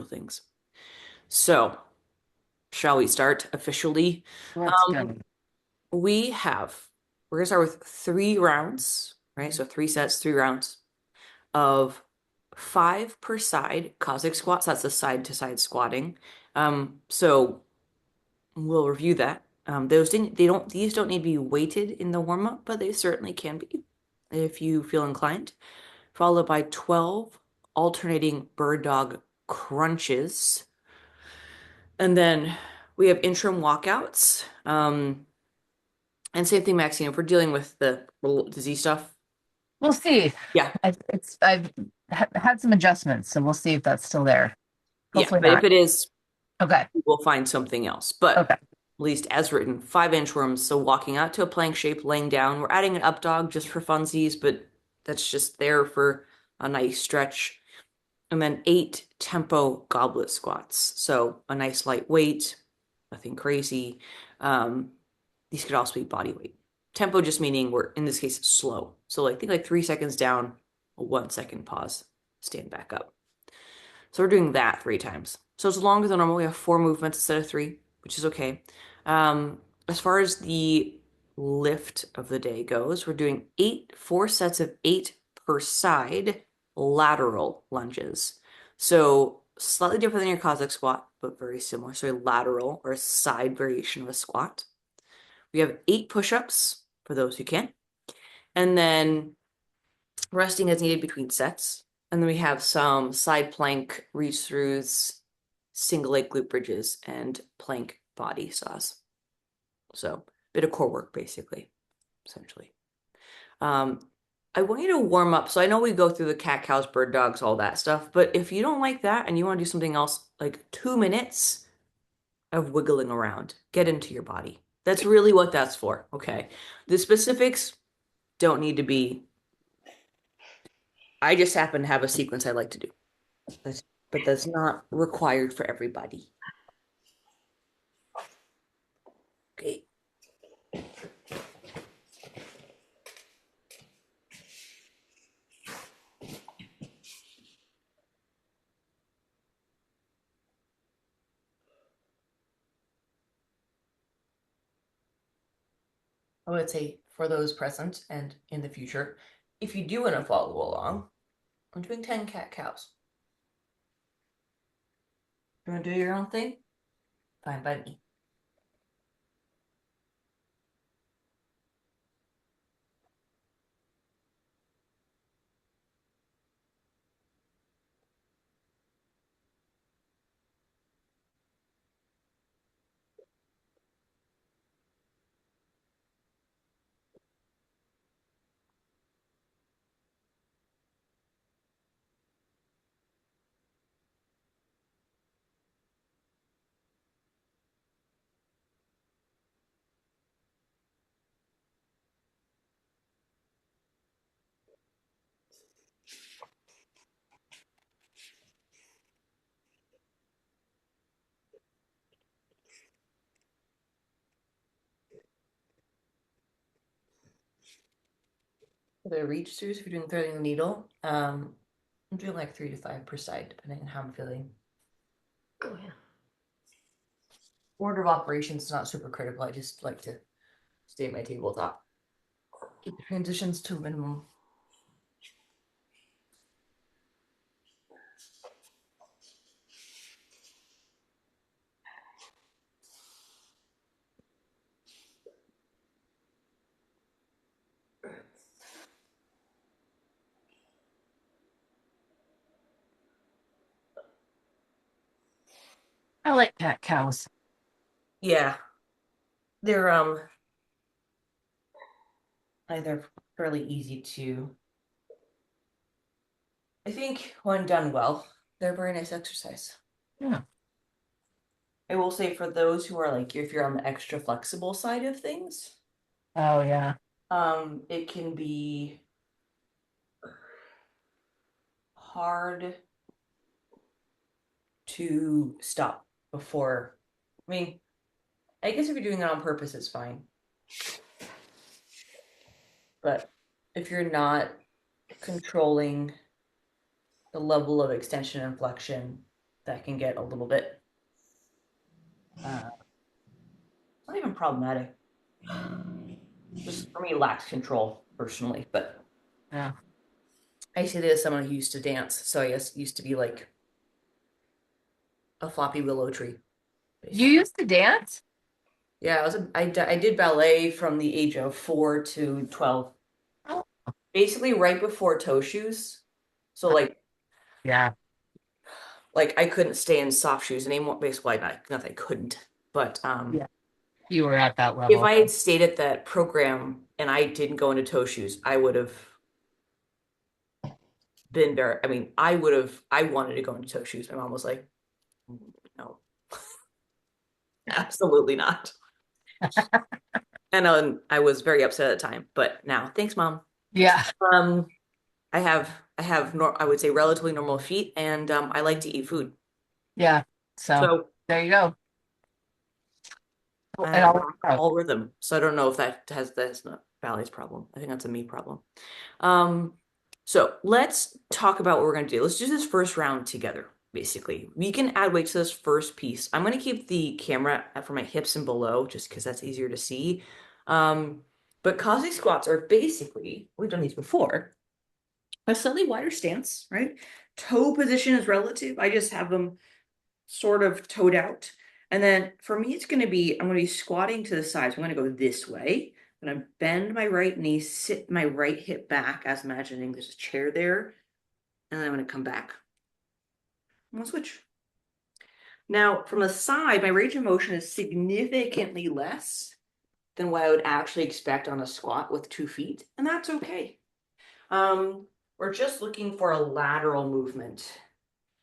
things. So, shall we start officially? Let's go. Um, we have, we're gonna start with 3 rounds, right? So 3 sets, 3 rounds of 5 per side cossack squats. That's the side to side squatting. So we'll review that. These don't need to be weighted in the warm up, but they certainly can be if you feel inclined. Followed by 12 alternating bird dog crunches. And then we have interim walkouts. And same thing, Maxine, if we're dealing with the disease stuff. We'll see. Yeah. I've had some adjustments, so we'll see if that's still there. Yeah. Hopefully But if not. it is, Okay. we'll find something else. But Okay. at least as written, 5 inchworms. So walking out to a plank shape, laying down. We're adding an up dog just for funsies, but that's just there for a nice stretch. And then 8 tempo goblet squats. So a nice light weight, nothing crazy. Um, these could also be body weight. Tempo just meaning we're in this case slow. So like think like 3 seconds down, a 1 second pause, stand back up. So we're doing that 3 times. So it's longer than normal. We have 4 movements instead of 3, which is okay. As far as the lift of the day goes, we're doing 4 sets of 8 per side lateral lunges. So slightly different than your Cossack squat, but very similar. So a lateral or a side variation of a squat. We have 8 push-ups for those who can. And then resting as needed between sets. And then we have some side plank reach throughs, single leg glute bridges, and plank body saws. So, a bit of core work basically, essentially. Um, I want you to warm up. So I know we go through the cat, cows, bird dogs, all that stuff, but if you don't like that and you want to do something else, like 2 minutes of wiggling around, get into your body. That's really what that's for. Okay. The specifics don't need to be, I just happen to have a sequence I like to do. That's, but that's not required for everybody. Okay. I would say for those present and in the future, if you do want to follow along, I'm doing 10 cat cows. You want to do your own thing? Fine by me. For the reach throughs, if you're doing threading the needle, I'm doing like 3 to 5 per side, depending on how I'm feeling. Oh yeah. Order of operations is not super critical. I just like to stay at my tabletop. Keep the transitions to a minimum. I like cat cows. Yeah, they're either fairly easy to, I think when done well, they're a very nice exercise. Yeah. I will say for those who are like if you're on the extra flexible side of things, Oh yeah. it can be hard to stop before. I mean, I guess if you're doing it on purpose, it's fine. But if you're not controlling the level of extension and flexion, that can get a little bit not even problematic. Just for me, lacks control personally. But Yeah. I say this as someone who used to dance, so I guess used to be like a floppy willow tree, You basically. used to dance? Yeah, I did ballet from the age of 4 to 12, Oh, basically right before toe shoes. So yeah. like I couldn't stay in soft shoes anymore. Basically, not that I couldn't, but Yeah. You were at that if level. I had stayed at that program and I didn't go into toe shoes, I would have been there. I mean, I wanted to go into toe shoes. My mom was like, no, absolutely not. And I was very upset at the time, but now, thanks, mom. Yeah. Um, I would say relatively normal feet, and I like to eat food. Yeah. So So there you go. I It have all worked out. all rhythm. So I don't know if that's not Ballet's problem. I think that's a me problem. Um, so let's talk about what we're gonna do. Let's do this first round together, basically. We can add weight to this first piece. I'm gonna keep the camera for my hips and below just because that's easier to see. Um, but cossack squats are basically, we've done these before, a slightly wider stance, right? Toe position is relative. I just have them sort of toed out. And then for me, I'm going to be squatting to the side. So I'm going to go this way. I'm going to bend my right knee, sit my right hip back, as imagining there's a chair there. And then I'm going to come back. I'm going to switch. Now, from the side, my range of motion is significantly less than what I would actually expect on a squat with 2 feet. And that's okay. We're just looking for a lateral movement,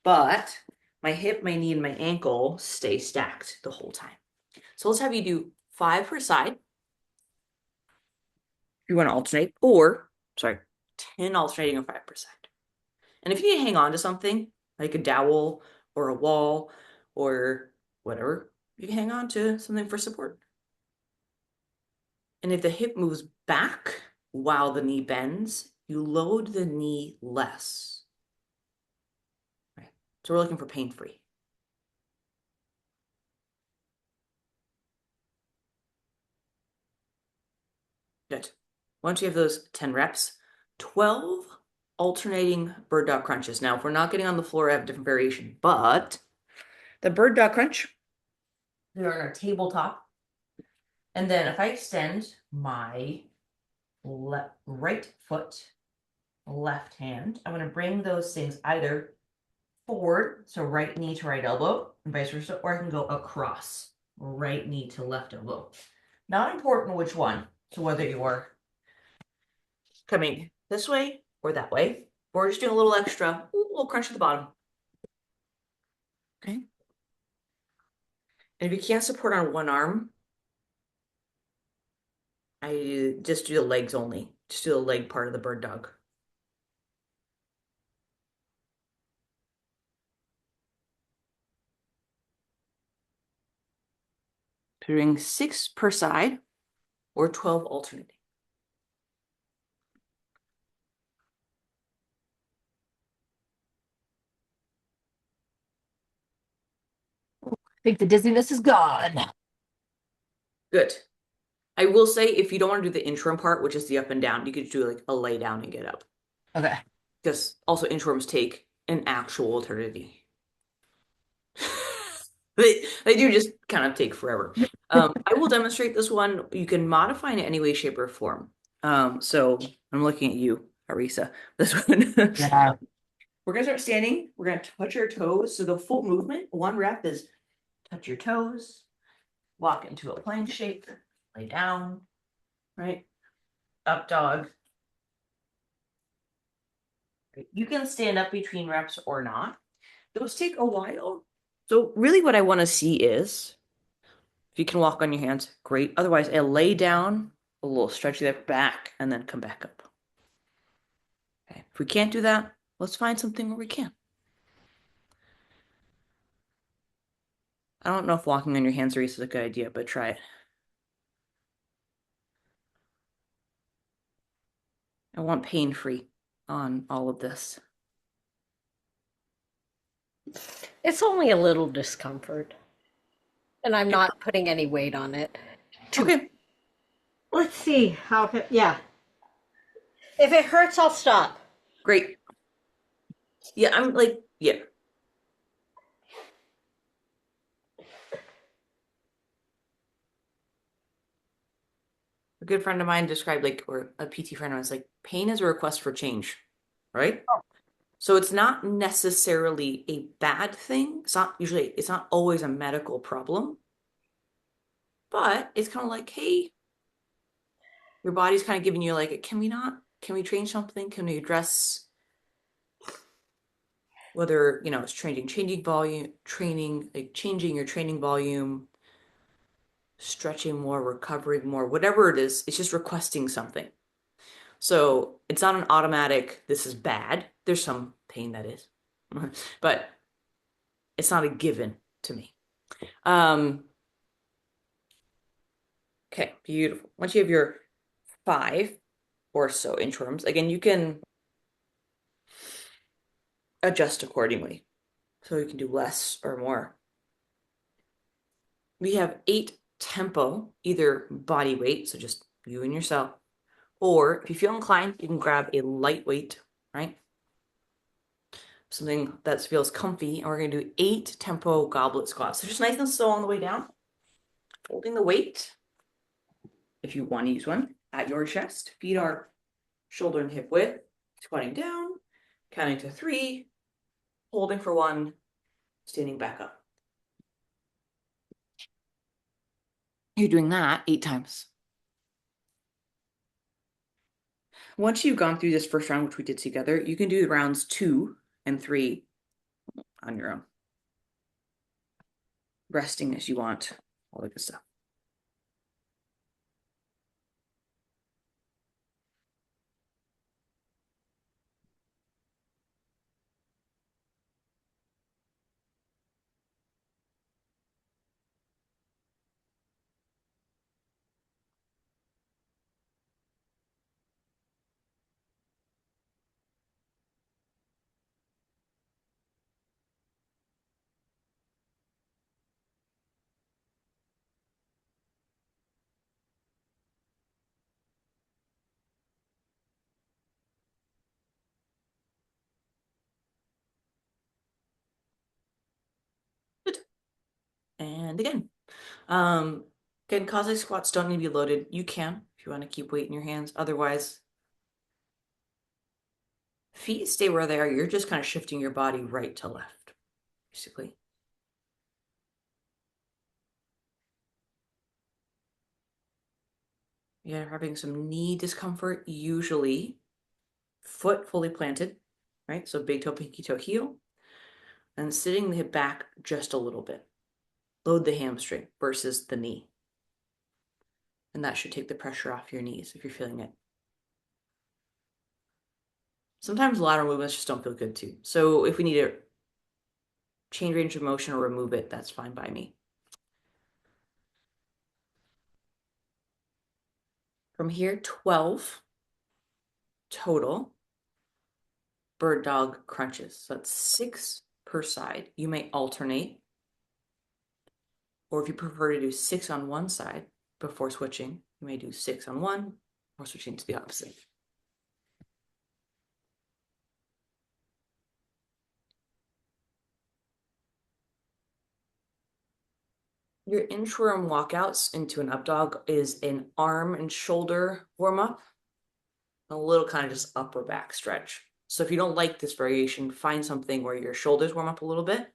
but my hip, my knee, and my ankle stay stacked the whole time. So let's have you do 5 per side. If you want to alternate, or sorry, 10 alternating and 5 per side. And if you need to hang on to something like a dowel or a wall or whatever, you can hang on to something for support. And if the hip moves back while the knee bends, you load the knee less. Right. So we're looking for pain free. Good. Once you have those 10 reps, 12 alternating bird dog crunches. Now, if we're not getting on the floor, I have a different variation, but the bird dog crunch, they're on our tabletop. And then if I extend my right foot, left hand, I'm going to bring those things either forward, so right knee to right elbow, and vice versa, or I can go across, right knee to left elbow. Not important which one. So whether you're coming this way or that way, or just doing a little extra, a little crunch at the bottom. Okay. And if you can't support on one arm, I just do the legs only. Just do the leg part of the bird dog. Doing 6 per side or 12 alternating. I think the dizziness is gone. Good. I will say if you don't want to do the inchworm part, which is the up and down, you could do like a lay down and get up. Okay. Because also inchworms take an actual eternity. They do just kind of take forever. I will demonstrate this one. You can modify in any way, shape, or form. So I'm looking at you, Arisa. This one. Yeah. We're gonna start standing. We're gonna touch our toes. So the full movement, one rep is touch your toes, walk into a plank shape, lay down, right? Up dog. You can stand up between reps or not. Those take a while. So really what I want to see is if you can walk on your hands, great. Otherwise, I lay down, a little stretchy that back, and then come back up. Okay. If we can't do that, let's find something where we can. I don't know if walking on your hands, Reese, is a good idea, but try it. I want pain free on all of this. It's only a little discomfort, and I'm Okay. not putting any weight on it. Too. Okay. Let's see yeah. If it hurts, I'll stop. Great. Yeah, I'm like, yeah. A good friend of mine described like, or a PT friend of mine was like, pain is a request for change, right? So it's not necessarily a bad thing. It's not always a medical problem, but it's kind of like, hey, your body's kind of giving you like, can we change something? Can we address whether, it's changing volume, like changing your training volume, stretching more, recovering more, whatever it is, it's just requesting something. So it's not an automatic, this is bad. There's some pain that is, but it's not a given to me. Um, okay, beautiful. Once you have your 5 or so inchworms, again, you can adjust accordingly. So you can do less or more. We have 8 tempo, either body weight, so just you and yourself, or if you feel inclined, you can grab a lightweight, right? Something that feels comfy, and we're going to do 8 tempo goblet squats. So just nice and slow on the way down, holding the weight, if you want to use one, at your chest. Feet are shoulder and hip width, squatting down, counting to 3, holding for 1, standing back up. You're doing that 8 times. Once you've gone through this first round, which we did together, you can do rounds 2 and 3 on your own, resting as you want, all the good stuff. Good. And again. Um, again, cossack squats don't need to be loaded. You can if you want to keep weight in your hands. Otherwise, feet stay where they are. You're just kind of shifting your body right to left, basically. You're having some knee discomfort, usually foot fully planted, right? So big toe, pinky toe, heel, and sitting the hip back just a little bit. Load the hamstring versus the knee. And that should take the pressure off your knees if you're feeling it. Sometimes lateral movements just don't feel good too. So if we need to change range of motion or remove it, that's fine by me. From here, 12 total bird dog crunches. So that's 6 per side. You may alternate, or if you prefer to do 6 on one side before switching, you may do 6 on one or switching to the opposite. Your inchworm walkouts into an updog is an arm and shoulder warm up, a little kind of just upper back stretch. So if you don't like this variation, find something where your shoulders warm up a little bit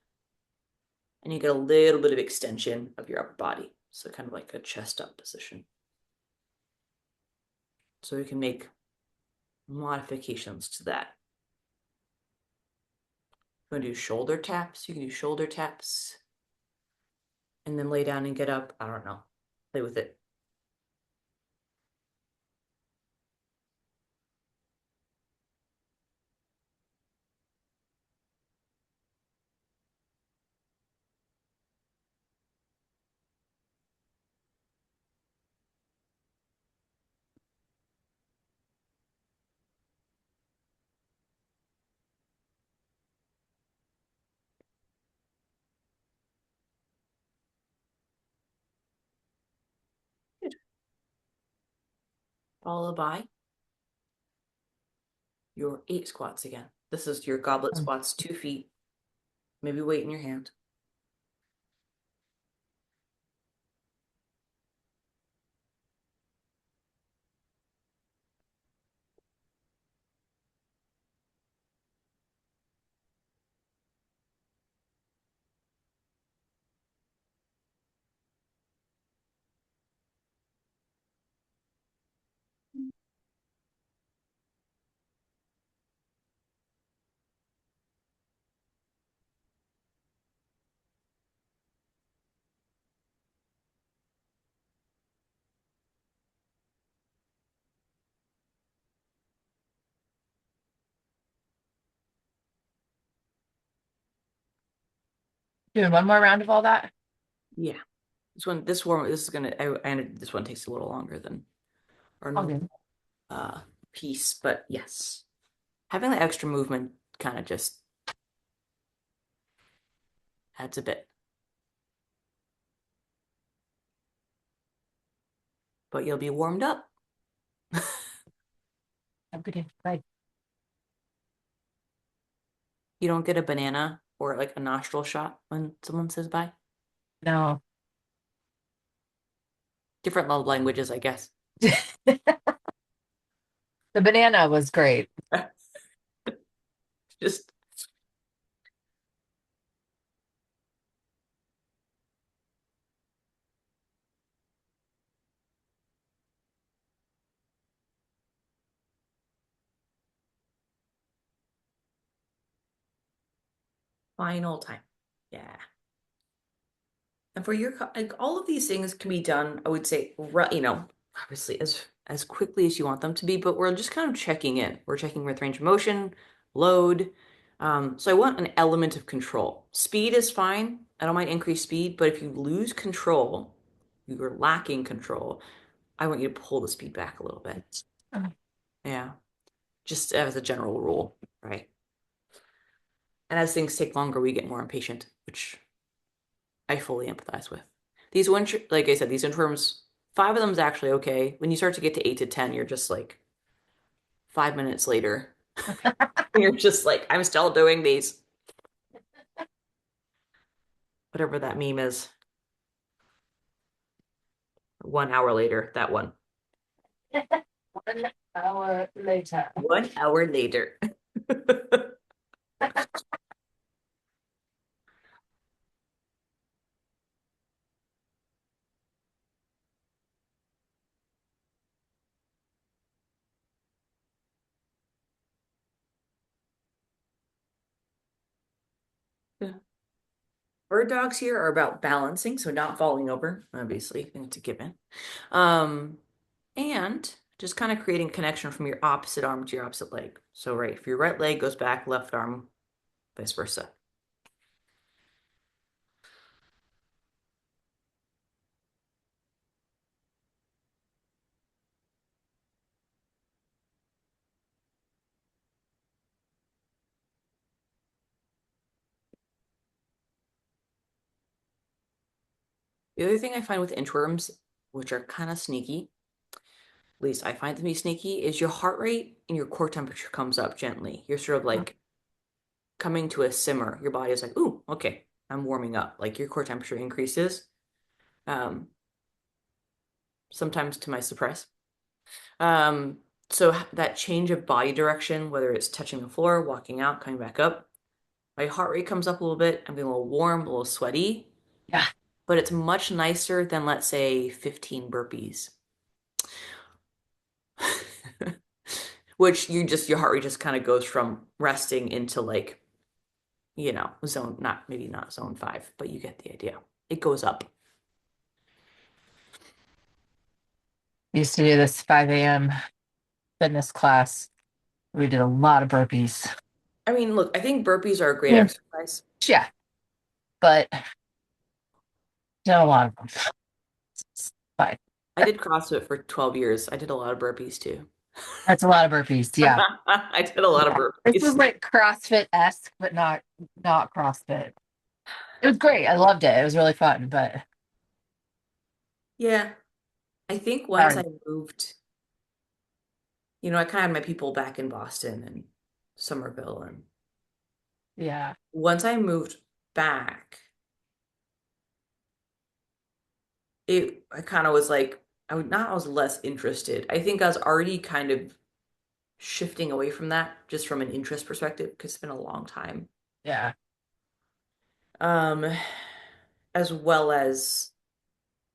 and you get a little bit of extension of your upper body. So kind of like a chest up position. So we can make modifications to that. If you want to do shoulder taps, you can do shoulder taps and then lay down and get up. I don't know. Play with it. followed by your 8 squats again. This is your goblet squats, 2 feet, maybe weight in your hand. Doing one more round of all that? Yeah. This is gonna, this one takes a little longer than our All normal good. piece, but yes. Having the extra movement kind of just adds a bit. But you'll be warmed up. Have a good day. Bye. You don't get a banana or like a nostril shot when someone says bye. No. Different love languages, I guess. The banana was great. Just final time. Yeah. And for your, like, all of these things can be done, I would say, obviously as quickly as you want them to be, but we're just kind of checking in. We're checking with range of motion, load. So I want an element of control. Speed is fine. I don't mind increased speed, but if you lose control, you're lacking control, I want you to pull the speed back a little bit. Oh. Yeah. Just as a general rule, right? And as things take longer, we get more impatient, which I fully empathize with. These one, like I said, these inchworms, 5 of them is actually okay. When you start to get to 8 to 10, you're just like 5 minutes later, you're just like, I'm still doing these. Whatever that meme is. 1 hour later, that one. 1 hour later. 1 hour later. Yeah. Bird dogs here are about balancing, so not falling over, obviously, I think it's a given. Um, and just kind of creating connection from your opposite arm to your opposite leg. So, right, if your right leg goes back, left arm, vice versa. The other thing I find with inchworms, which are kind of sneaky, at least I find them to be sneaky, is your heart rate and your core temperature comes up gently. You're sort of like coming to a simmer. Your body is like, ooh, okay, I'm warming up. Like your core temperature increases. Um, Sometimes to my surprise. Um, so that change of body direction, whether it's touching the floor, walking out, coming back up, my heart rate comes up a little bit. I'm getting a little warm, a little sweaty, Yeah. but it's much nicer than, let's say, 15 burpees. Which your heart rate just kind of goes from resting into like, zone, not maybe not zone 5, but you get the idea. It goes up. Used to do this 5 a.m. fitness class. We did a lot of burpees. I mean, look, I think burpees are a great Yeah. exercise. Yeah, but not a lot of them. It's fine. I did CrossFit for 12 years. I did a lot of burpees too. That's a lot of burpees. Yeah. I did a lot of Yeah. This was burpees. like CrossFit-esque, but not CrossFit. It was great. I loved it. It was really fun, but Yeah. I think once I sorry. moved I kind of had my people back in Boston and Somerville. And Yeah. once I moved back, I kind of was like, I was less interested. I think I was already kind of shifting away from that just from an interest perspective because it's been a long time. Yeah. Um, as well as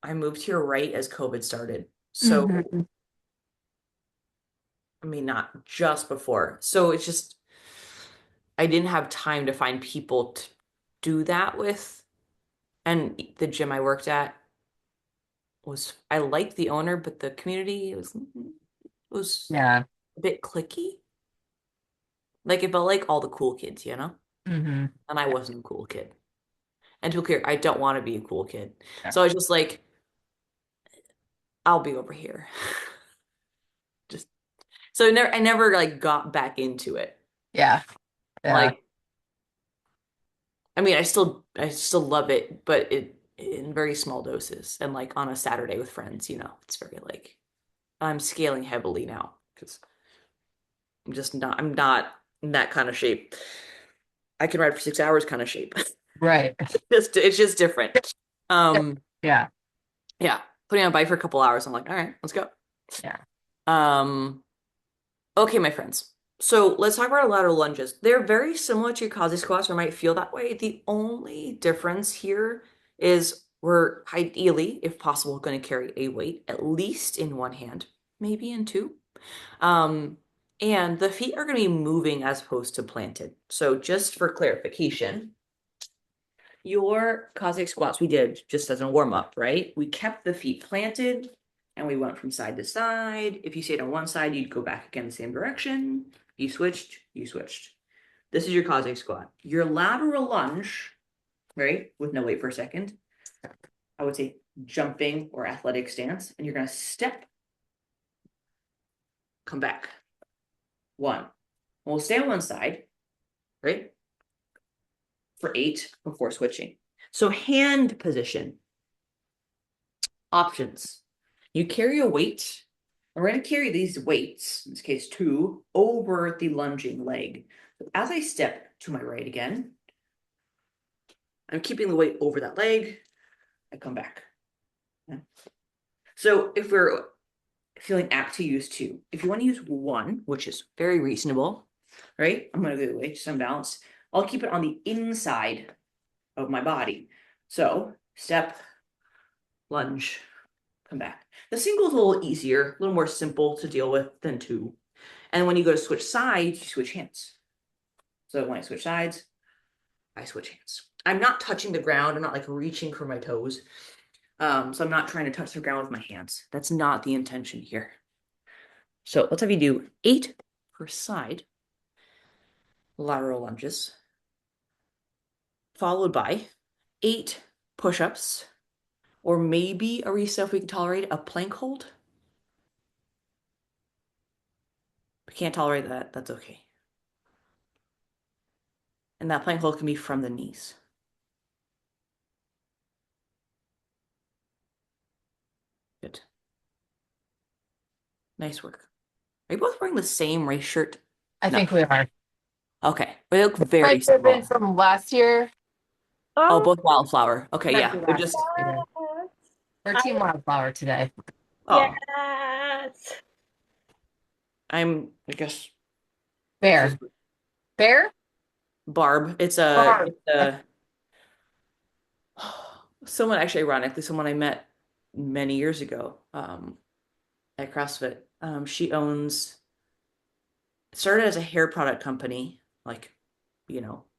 I moved here right as COVID started. So, Hmm. I mean, not just before. So it's just, I didn't have time to find people to do that with. And the gym I worked at I liked the owner, but the community was Yeah. a bit cliquey. Like it felt like all the cool kids, Hmm. And I wasn't a cool kid. And to be clear, I don't want to be a cool kid. Yeah. So I was just like, I'll be over here. Just so I never like got back into it. Yeah. Yeah. Like, I mean, I still love it, but it in very small doses and like on a Saturday with friends, it's very like I'm scaling heavily now because I'm not in that kind of shape. I can ride for 6 hours kind of shape. Right. It's just different. Um, Yeah. yeah, putting on a bike for a couple hours, I'm like, all right, let's go. Yeah. Um, okay, my friends. So let's talk about our lateral lunges. They're very similar to your cossack squats, or might feel that way. The only difference here is we're ideally, if possible, going to carry a weight at least in one hand, maybe in two. Um, and the feet are going to be moving as opposed to planted. So just for clarification, your cossack squats we did just as a warm up, right? We kept the feet planted and we went from side to side. If you stayed on one side, you'd go back again the same direction. You switched, you switched. This is your cossack squat. Your lateral lunge, right? With no weight for a second. I would say jumping or athletic stance. And you're going to step, come back. One. We'll stay on one side, right? For 8 before switching. So hand position. Options. You carry a weight. We're going to carry these weights, in this case 2, over the lunging leg. So as I step to my right again, I'm keeping the weight over that leg. I come back. So if we're feeling apt to use 2, if you want to use 1, which is very reasonable, right? I'm going to go the way, just unbalanced. I'll keep it on the inside of my body. So step, lunge, come back. The single is a little easier, a little more simple to deal with than 2. And when you go to switch sides, you switch hands. So when I switch sides, I switch hands. I'm not touching the ground. I'm not like reaching for my toes. So I'm not trying to touch the ground with my hands. That's not the intention here. So let's have you do 8 per side lateral lunges, followed by 8 push-ups, or maybe a reset if we can tolerate a plank hold. If we can't tolerate that, that's okay. And that plank hold can be from the knees. Good. Nice work. Are you both wearing the same race shirt? I No. think we are. Okay. They look very Might have been similar. from last year. Oh, Oh, both Wildflower. Okay, Might yeah. be They're last just, year. We're I, Team Wildflower today. oh, yes. I guess this is Bear. Bear? Barb. Barb. Someone actually, ironically, someone I met many years ago, at CrossFit. She started as a hair product company, like,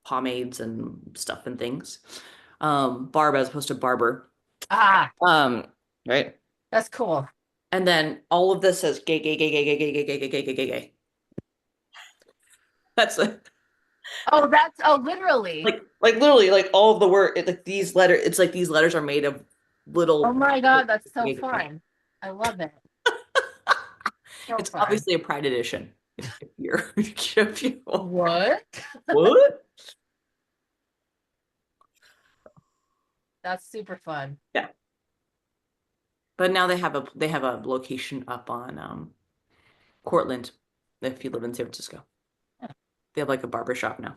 pomades and stuff and things. Barb as opposed to barber. Ah, Um, right. that's cool. And then all of this says gay, gay, gay, gay, gay, gay, gay, gay, gay, gay, gay, gay, gay. That's Literally. like literally like all of the word like these letters. It's like these letters are made of Oh little. my God, that's so fun. I love it. So It's fun. obviously a Pride edition. If you're, if you What? what? That's super fun. Yeah, but now they have a location up on Cortland. if you live in San Francisco. They have like a barber shop now.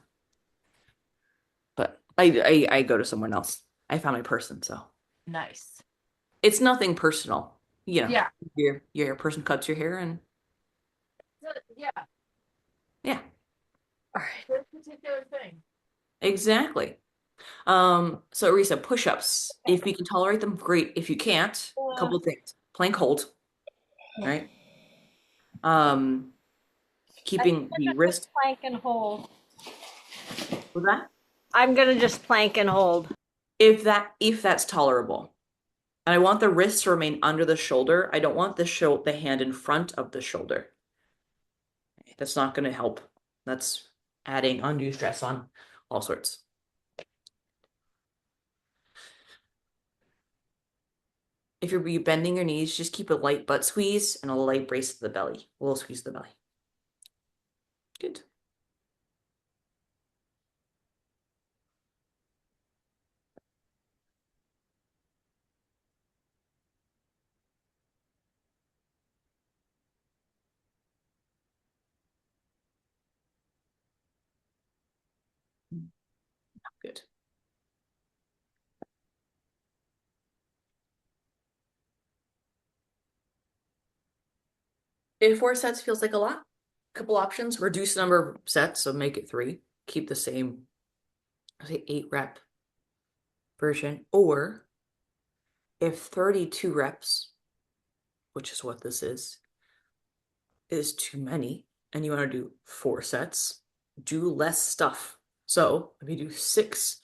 But I go to someone else. I found my person, so Nice. it's nothing personal. You know, Yeah. your person cuts your hair and Yeah. yeah, All right. This particular thing. exactly. So Risa, push-ups. If you can tolerate them, great. If you can't, a couple of things. Plank hold, right? Um, I'm keeping the gonna just wrist plank and hold. with that. I'm gonna just plank and hold. If that's tolerable. And I want the wrist to remain under the shoulder. I don't want the hand in front of the shoulder. That's not going to help. That's adding undue stress on all sorts. If you're bending your knees, just keep a light butt squeeze and a light brace to the belly. A little squeeze to the belly. Good. Good. If 4 sets feels like a lot, couple options. Reduce the number of sets, so make it 3. Keep the same, say 8 rep version. Or if 32 reps, which is what this is too many, and you want to do 4 sets, do less stuff. So if you do 6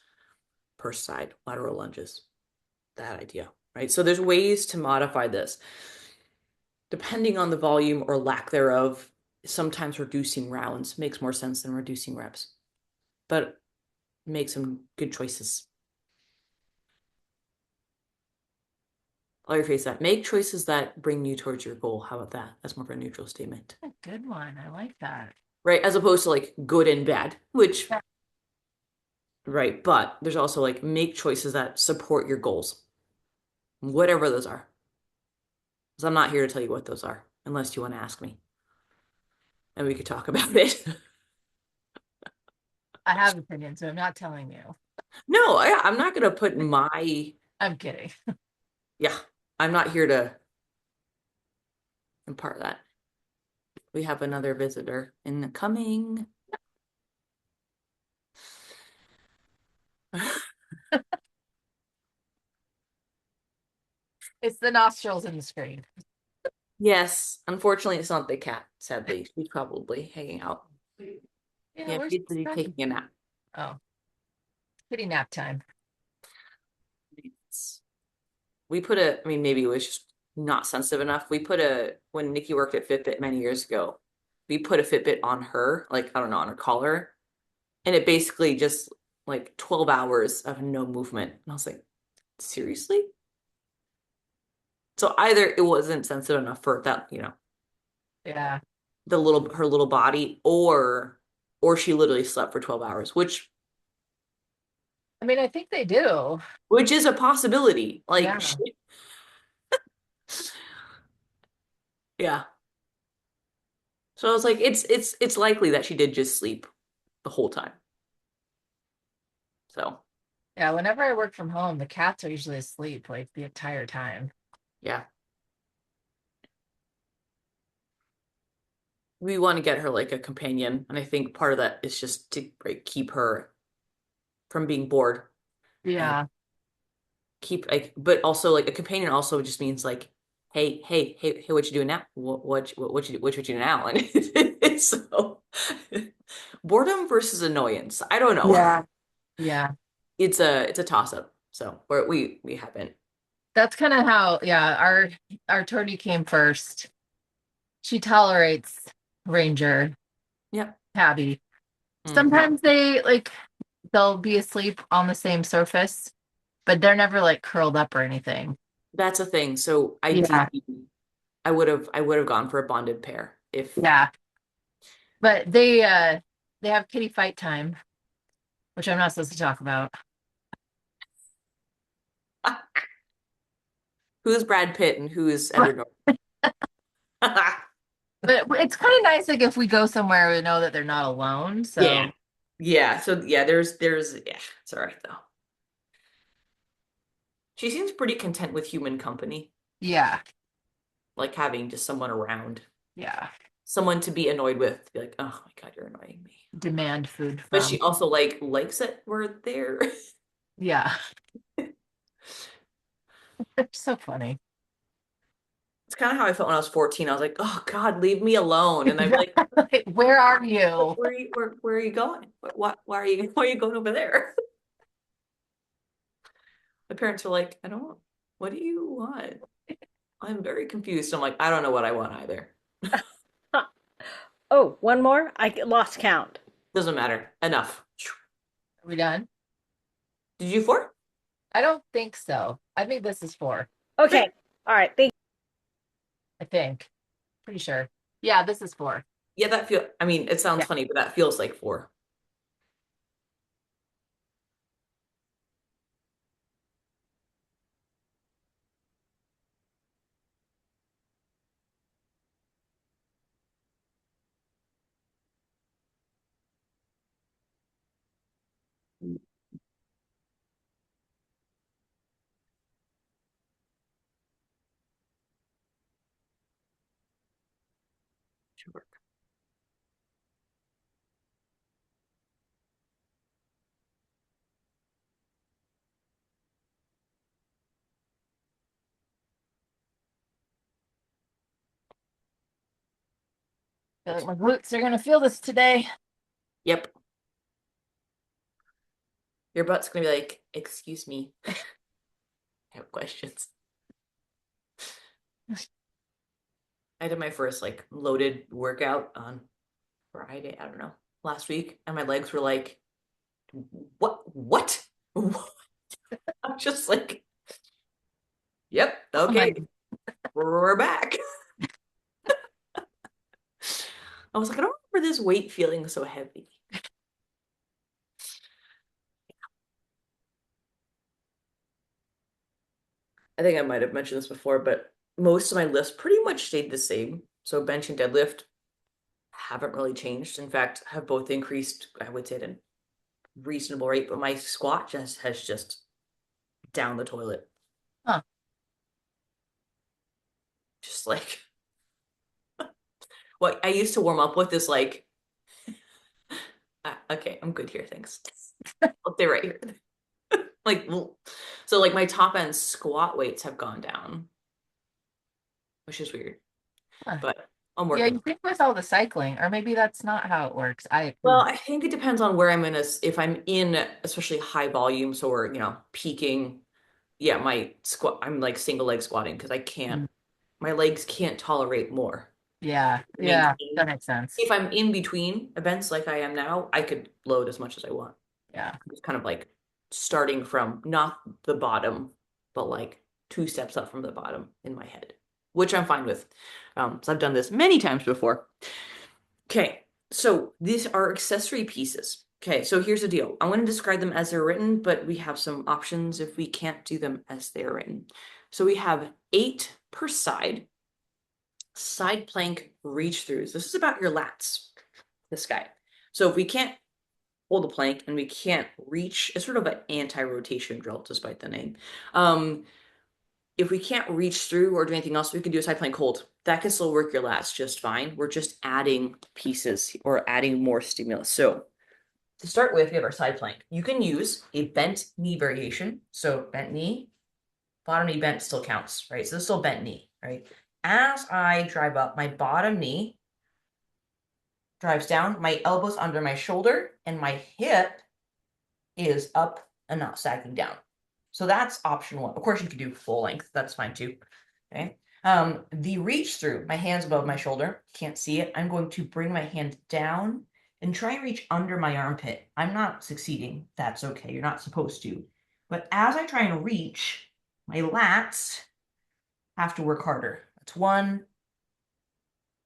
per side lateral lunges, that idea, right? So there's ways to modify this depending on the volume or lack thereof. Sometimes reducing rounds makes more sense than reducing reps, but make some good choices. I'll rephrase that. Make choices that bring you towards your goal. How about that? That's more of a neutral statement, A good one. I like that. right? As opposed to like good and bad, which, Yeah. right. But there's also like make choices that support your goals, whatever those are. Because I'm not here to tell you what those are unless you want to ask me and we could talk about it. I have opinions, so I'm not telling you. No, I'm not going to put my, I'm kidding. yeah, I'm not here to impart that. We have another visitor in the coming. It's the nostrils in the screen. Yes, unfortunately, it's not the cat, sadly. She's probably hanging out. Yeah, Yeah, where's she's busy the taking a nap. Oh, kitty nap time. We put a, I mean, maybe it was just not sensitive enough. When Nikki worked at Fitbit many years ago, we put a Fitbit on her, like, I don't know, on her collar. And it basically just like 12 hours of no movement. And I was like, seriously? So either it wasn't sensitive enough for that, Yeah. her little body, or she literally slept for 12 hours, I mean, I think they do. which is a possibility. Like, Yeah. yeah. So I was like, it's likely that she did just sleep the whole time. So Yeah. Whenever I work from home, the cats are usually asleep like the entire time. yeah, we want to get her like a companion, and I think part of that is just to like, keep her from being bored and Yeah. keep like, but also like a companion also just means like, hey, what you doing now? What you doing now? And so boredom versus annoyance. I don't know. Yeah. Yeah. It's a toss up. So we haven't. That's kind of how, yeah, our Tony came first. She tolerates Ranger, Yep. Tabby. Hmm. Sometimes they'll be asleep on the same surface, but they're never like curled up or anything. That's a thing. So Yeah. ideally, I would have gone for a bonded pair if Yeah. But they have kitty fight time, which I'm not supposed to talk about. who's Brad Pitt and who's Edward Norton. But it's kind of nice, like if we go somewhere, we know that they're not alone. Yeah. So Yeah. So yeah, there's yeah, it's all right though. She seems pretty content with human company, yeah, like having just someone around, yeah. someone to be annoyed with, to be like, oh my God, you're annoying me. Demand food But she from. also like likes that we're there. Yeah, they're so funny. It's kind of how I felt when I was 14. I was like, oh God, leave me alone. And I'm like, Where are you? where are you going? Why are you going over there? My parents were like, I don't, what do you want? I'm very confused. I'm like, I don't know what I want either. Huh. Oh, one more. I lost count. Doesn't matter. Enough. Are we done? Did you four? I don't think so. I think this is 4. Okay. All right. Thank I think. Pretty sure. Yeah, this is 4. Yeah, I mean, it sounds Yeah. funny, but that feels like four. Sure. I feel like my glutes are gonna feel this today. Yep. Your butt's gonna be like, excuse me. I have questions. I did my first like loaded workout on Friday, I don't know, last week, and my legs were like, what? I'm just like, yep, Oh my, okay, we're back. I was like, I don't remember this weight feeling so heavy. I think I might have mentioned this before, but most of my lifts pretty much stayed the same. So bench and deadlift haven't really changed. In fact, have both increased, I would say, at a reasonable rate, but my squat just has just down the toilet. huh. Just like what I used to warm up with is like, okay, I'm good here, thanks. I'll stay right here. Like, so like my top end squat weights have gone down, which is weird, Huh. but I'm Yeah, working. you think with all the cycling, or maybe that's not how it works. Well, I think it depends on where I'm in if I'm in especially high volumes or, peaking, yeah, my squat, I'm like single leg squatting because Mm, my legs can't tolerate more. yeah, yeah, that Maintain. makes sense. If I'm in between events like I am now, I could load as much as I want. Yeah. It's kind of like starting from not the bottom, but like 2 steps up from the bottom in my head, which I'm fine with. So I've done this many times before. Okay, so these are accessory pieces. Okay, so here's the deal. I'm going to describe them as they're written, but we have some options if we can't do them as they're written. So we have 8 per side plank reach throughs. This is about your lats, this guy. So if we can't hold the plank and we can't reach, it's sort of an anti-rotation drill, despite the name. If we can't reach through or do anything else, we can do a side plank hold. That can still work your lats just fine. We're just adding pieces or adding more stimulus. So to start with, we have our side plank. You can use a bent knee variation. So bent knee, bottom knee bent still counts, right? So this is still bent knee, right? As I drive up, my bottom knee drives down, my elbow's under my shoulder, and my hip is up and not sagging down. So that's option 1. Of course, you could do full length. That's fine too. Okay. The reach through, my hand's above my shoulder. Can't see it. I'm going to bring my hand down and try and reach under my armpit. I'm not succeeding. That's okay. You're not supposed to. But as I try and reach, my lats have to work harder. That's 1.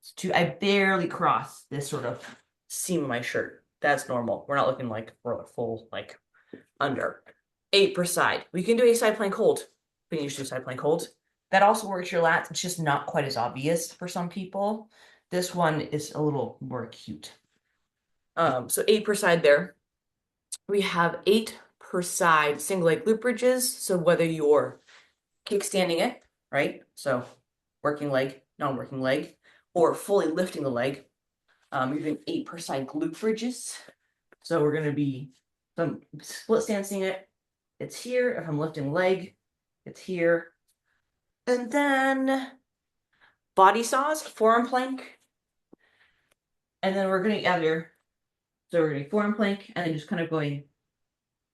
It's 2. I barely cross this sort of seam of my shirt. That's normal. We're not looking like we're full like under. 8 per side. We can do a side plank hold. We can usually do side plank hold. That also works your lats. It's just not quite as obvious for some people. This one is a little more acute. So 8 per side there. We have 8 per side single leg glute bridges. So whether you're kickstanding it, right? So working leg, non-working leg, or fully lifting the leg, you're doing 8 per side glute bridges. So we're going to be some split stancing it. It's here. If I'm lifting leg, it's here. And then body saws, forearm plank. And then we're going to other. So we're going to forearm plank and then just kind of going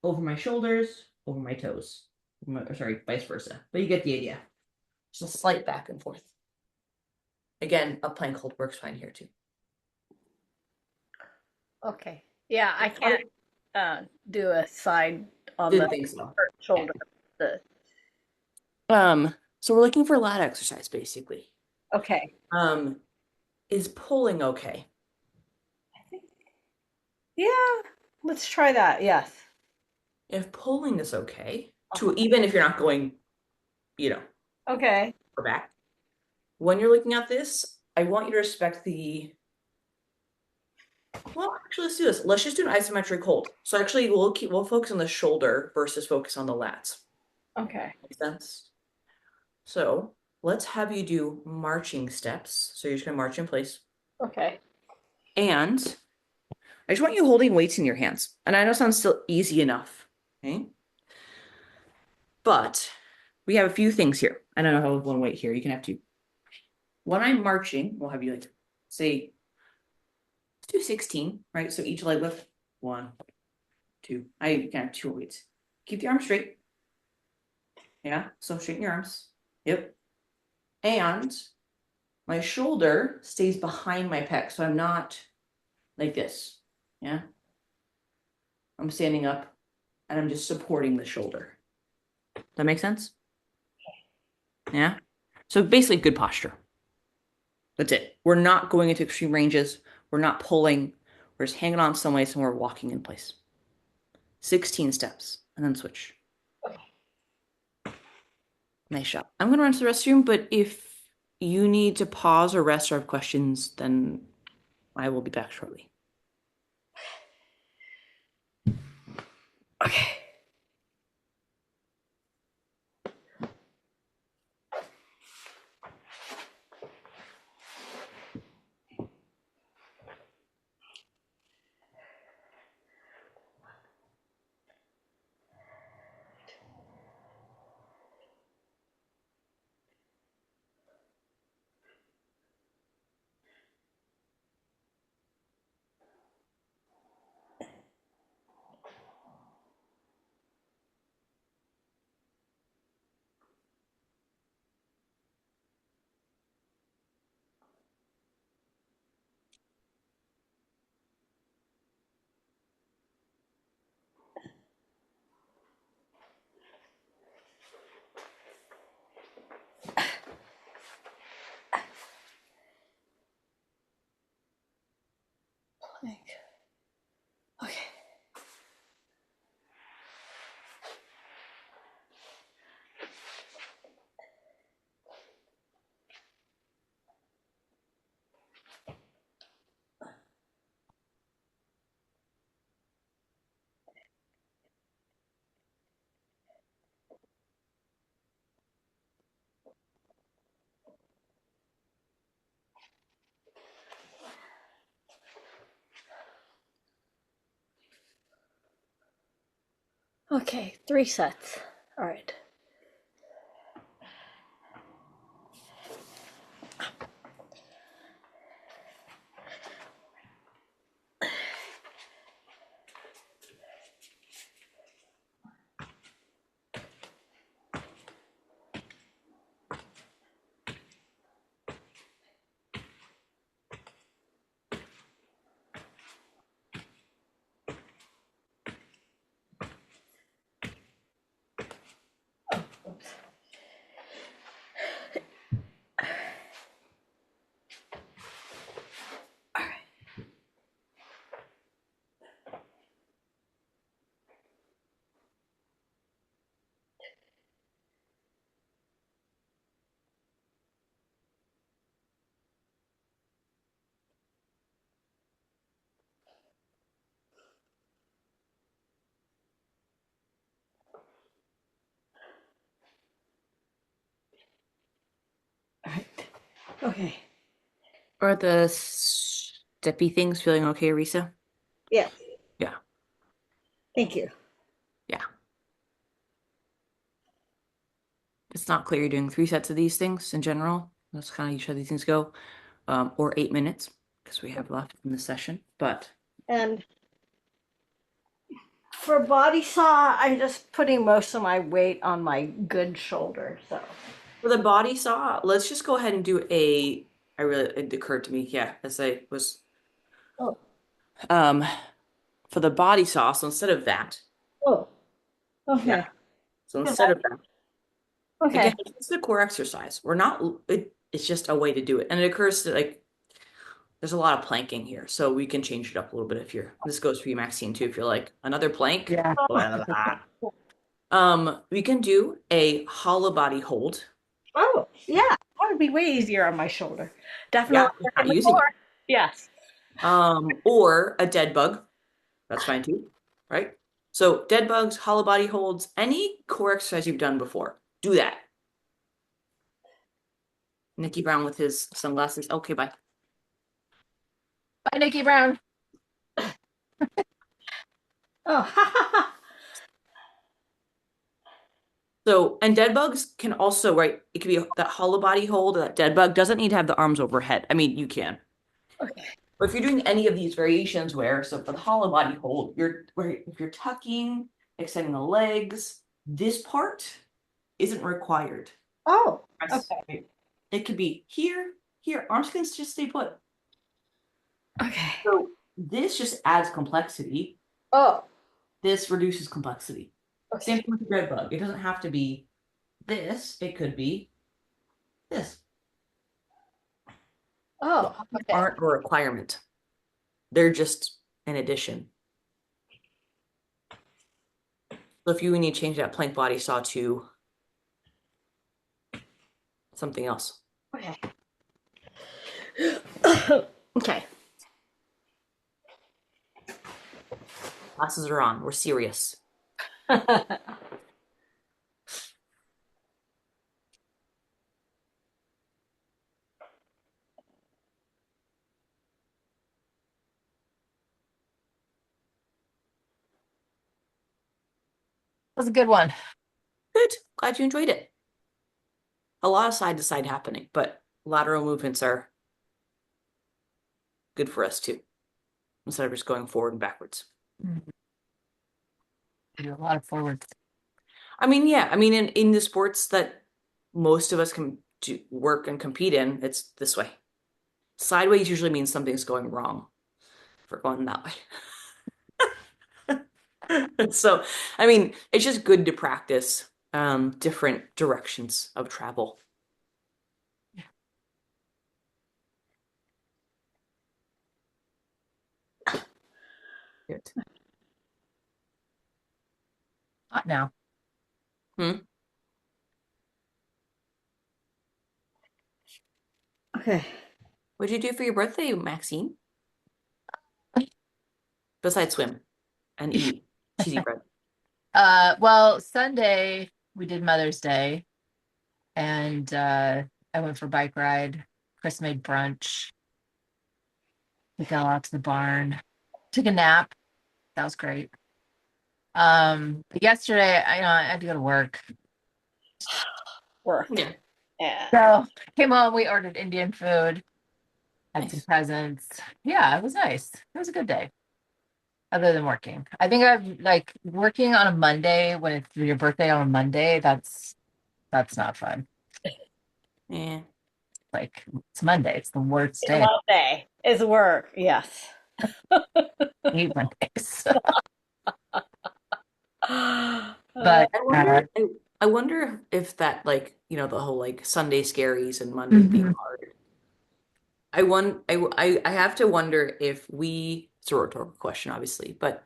over my shoulders, over my toes. Or sorry, vice versa. But you get the idea. Just a slight back and forth. Again, a plank hold works fine here too. Okay. Yeah, I can't do a side on Didn't the think so. shoulder. The So we're looking for lat exercise basically. okay. Is pulling okay? I think yeah. Let's try that. Yes. If pulling is okay, to even if you're not going, Okay. or back. When you're looking at this, I want you to respect the. Well, actually, let's do this. Let's just do an isometric hold. So actually, we'll focus on the shoulder versus focus on the lats. Okay. Makes sense. So let's have you do marching steps. So you're just gonna march in place. Okay. And I just want you holding weights in your hands. And I know it sounds still easy enough. Okay. But we have a few things here. I don't know how one weight here. You can have two. When I'm marching, we'll have you like say, let's do 16, right? So each leg lift, 1, 2. I can have 2 weights. Keep the arms straight. Yeah. So straighten your arms. Yep. And my shoulder stays behind my pec. So I'm not like this. Yeah. I'm standing up and I'm just supporting the shoulder. That make sense? Yeah. So basically good posture. That's it. We're not going into extreme ranges. We're not pulling. We're just hanging on some ways and we're walking in place. 16 steps and then switch. Nice shot. I'm going to run to the restroom, but if you need to pause or rest or have questions, then I will be back shortly. Okay. Plank. Okay. Okay, 3 sets. All right. Okay. Are the steppy things feeling okay, Risa? Yeah. Yeah. Thank you. Yeah. It's not clear you're doing 3 sets of these things in general. That's kind of usually how these things go. Or 8 minutes because we have left in the session. But And for body saw, I'm just putting most of my weight on my good shoulder. So. for the body saw, let's just go ahead and do it occurred to me, yeah, as I was Oh. um for the body saw, so instead of that, Oh. yeah. Okay. So instead of that, Okay. again, it's the core exercise. It's just a way to do it. And it occurs to like there's a lot of planking here, so we can change it up a little bit if you're this goes for you, Maxine, too, if you're like another plank. Yeah. Blah, blah, blah. We can do a hollow body hold. Oh, yeah. That would be way easier on my shoulder. Yeah, Definitely just not working the using it. core. Yes. Or a dead bug. That's fine too, right? So dead bugs, hollow body holds, any core exercise you've done before, do that. Nikki Brown with his sunglasses. Okay, bye. Bye, Nikki Brown. Oh, ha ha ha. So, and dead bugs can also, right? It could be that hollow body hold, that dead bug doesn't need to have the arms overhead. I mean, you can. Okay. But if you're doing any of these variations where, so for the hollow body hold, if you're tucking, extending the legs, this part isn't required. Oh, Press, okay. right? It could be here, here. Arms can just stay put. Okay. So this just adds complexity. Oh, This reduces complexity. Same okay. thing with the red bug. It doesn't have to be this. It could be this. The Oh, arms okay. aren't a requirement. They're just an addition. So if you need to change that plank body saw to something else. Okay. Okay. Glasses are on. We're serious. That was a good one. Good. Glad you enjoyed it. A lot of side to side happening, but lateral movements are good for us too, instead of just going forward and backwards. Mhm. We do a lot of forwards. I mean, yeah. I mean, in the sports that most of us can work and compete in, it's this way. Sideways usually means something's going wrong if we're going that way. So, I mean, it's just good to practice different directions of travel. Good. Hot now. Hmm? Okay. What'd you do for your birthday, Maxine? Besides swim and eat cheesy bread. Well, Sunday we did Mother's Day, and I went for a bike ride. Chris made brunch. We got out to the barn. Took a nap. That was great. But yesterday I had to go to work. Work. Yeah. Yeah. So came home, we ordered Indian food, had some Nice. presents. Yeah, it was nice. It was a good day, other than working. I think I've like working on a Monday when it's your birthday on a Monday, that's not fun. Yeah. Like it's Monday, it's the worst day. Monday is work. Yes. I hate Mondays. Uh, But I wonder, I wonder if that like, the whole like Sunday scaries and Mondays being mhm. hard. I have to wonder if it's a rhetorical question, obviously, but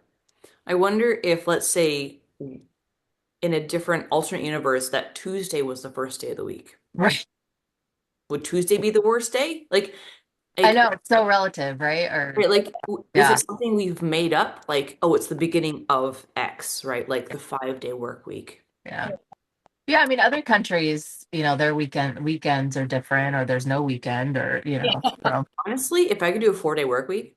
I wonder if, let's say, in a different alternate universe, that Tuesday was the first day of the week. Right. Would Tuesday be the worst day? I Like, know it's so relative, right? Or right, is yeah, it something we've made up? Like, oh, it's the beginning of X, right? Like the 5-day work week. yeah. Yeah, I mean, other countries, their weekends are different, or there's no weekend, or Yeah. so Honestly, if I could do a 4-day work week,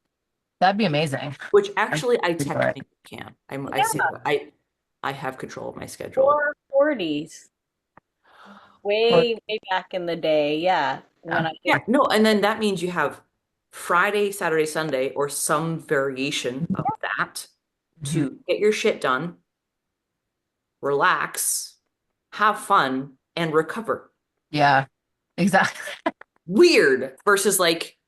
that'd be amazing. which I'd actually I do it. technically can. I say Yeah. that I have control of my schedule. Or 40s. Or- Way back in the day. Yeah. When yeah. I Yeah, did. no, and then that means you have Friday, Saturday, Sunday, or some variation of that Mhm. to get your shit done, relax, have fun, and recover. Yeah, exactly. Weird versus like,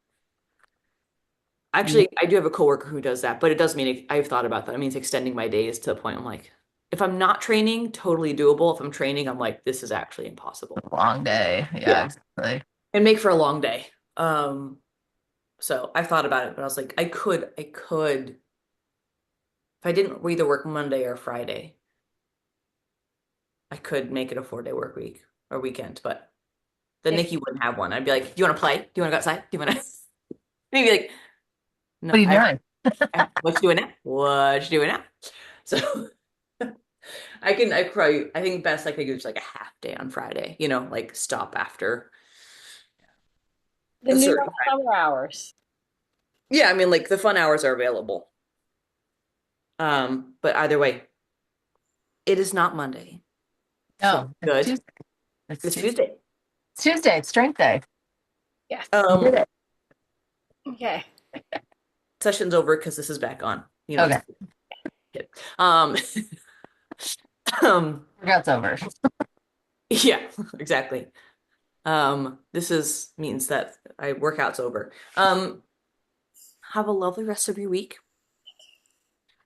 Yeah. actually, I do have a coworker who does that, but it does mean I've thought about that. It means extending my days to the point I'm like, if I'm not training, totally doable. If I'm training, I'm like, this is actually impossible. Long day. Yeah, Yeah. exactly. And make for a long day. So I thought about it, but I was like, I could, if I didn't either work Monday or Friday, I could make it a 4-day work week or weekend, but then If Nikki wouldn't have one. I'd be like, do you want to play? Do you want to go outside? Do you want to? And he'd be like, What no, are you doing? what you doing now? What you doing now? So I think best I could do is like a half day on Friday, like stop after the a new certain time. summer hours. Yeah, I mean, like the fun hours are available. But either way, it is not Monday. So No, it's good. Tuesday. It's It's Tuesday. Tuesday. It's Tuesday. It's strength day. Yes. You did Um, it. Okay. Session's over because this is back on. It's Okay. good. Um, Workout's over. yeah, exactly. This is means that I workout's over. Have a lovely rest of your week.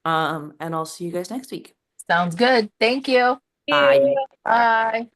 And I'll see you guys next week. Sounds good. Thank you. You. Bye. Bye.